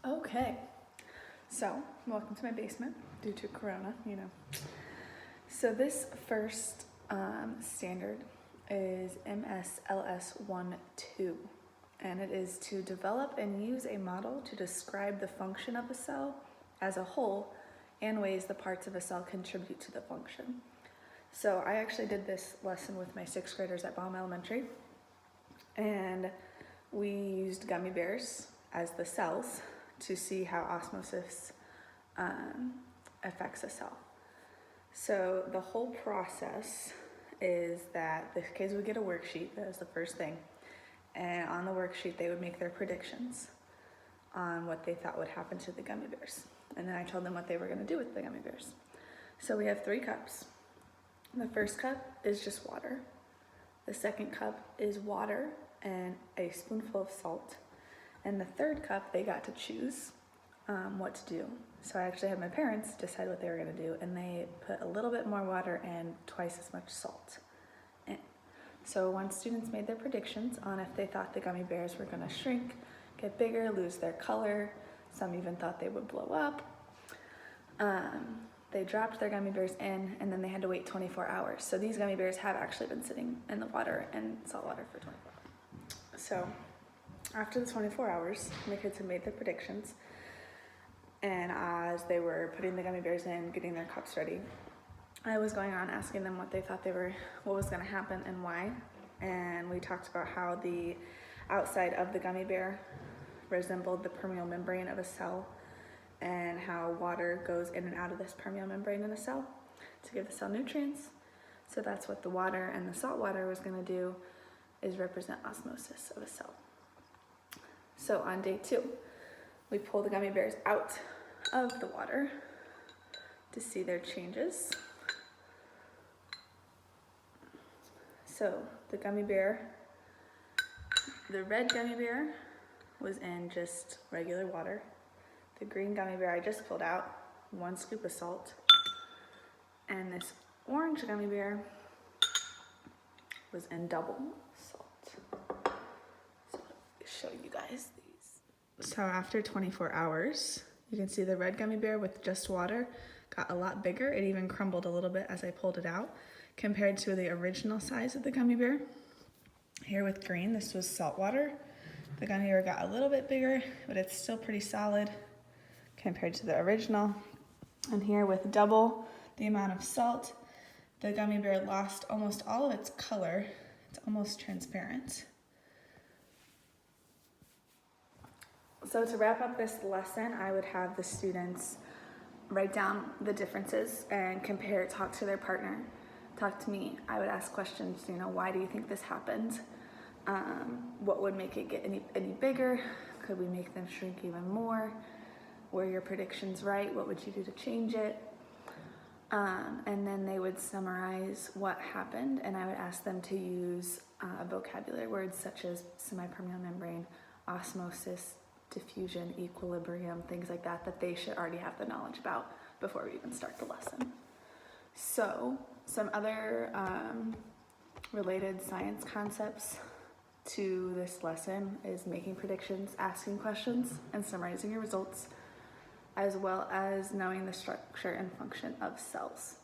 Okay, so welcome to my basement due to Corona, So this first standard is NGSS-Gummy, and it is to develop and use a model to describe the function of a cell as a whole and ways the parts of a cell contribute to the function. So I actually did this lesson with my 6th graders at Baum Elementary, and we used gummy bears as the cells to see how osmosis affects a cell. So the whole process is that the kids would get a worksheet. That was the first thing. And on the worksheet, they would make their predictions on what they thought would happen to the gummy bears. And then I told them what they were going to do with the gummy bears. So we have 3 cups. The first cup is just water. The second cup is water and a spoonful of salt. And the third cup, they got to choose what to do. So I actually had my parents decide what they were going to do, and they put a little bit more water and twice as much salt in. So once students made their predictions on if they thought the gummy bears were going to shrink, get bigger, lose their color, some even thought they would blow up, they dropped their gummy bears in, and then they had to wait 24 hours. So these gummy bears have actually been sitting in the water and salt water for 24 hours. So after the 24 hours, the kids had made their predictions, and as they were putting the gummy bears in, getting their cups ready, I was going on asking them what they thought what was going to happen and why. And we talked about how the outside of the gummy bear resembled the permeable membrane of a cell, and how water goes in and out of this permeable membrane in a cell to give the cell nutrients. So that's what the water and the salt water was going to do, is represent osmosis of a cell. So on day 2, we pull the gummy bears out of the water to see their changes. So the red gummy bear was in just regular water. The green gummy bear I just pulled out, 1 scoop of salt. And this orange gummy bear was in double salt. So let me show you guys these. So after 24 hours, you can see the red gummy bear with just water got a lot bigger. It even crumbled a little bit as I pulled it out compared to the original size of the gummy bear. Here with green, this was salt water. The gummy bear got a little bit bigger, but it's still pretty solid compared to the original. And here with double the amount of salt, the gummy bear lost almost all of its color. It's almost transparent. So to wrap up this lesson, I would have the students write down the differences and compare, talk to their partner, talk to me. I would ask questions, why do you think this happened? What would make it get any bigger? Could we make them shrink even more? Were your predictions right? What would you do to change it? And then they would summarize what happened, and I would ask them to use vocabulary words such as semipermeable membrane, osmosis, diffusion, equilibrium, things like that they should already have the knowledge about before we even start the lesson. So some other related science concepts to this lesson is making predictions, asking questions, and summarizing your results, as well as knowing the structure and function of cells.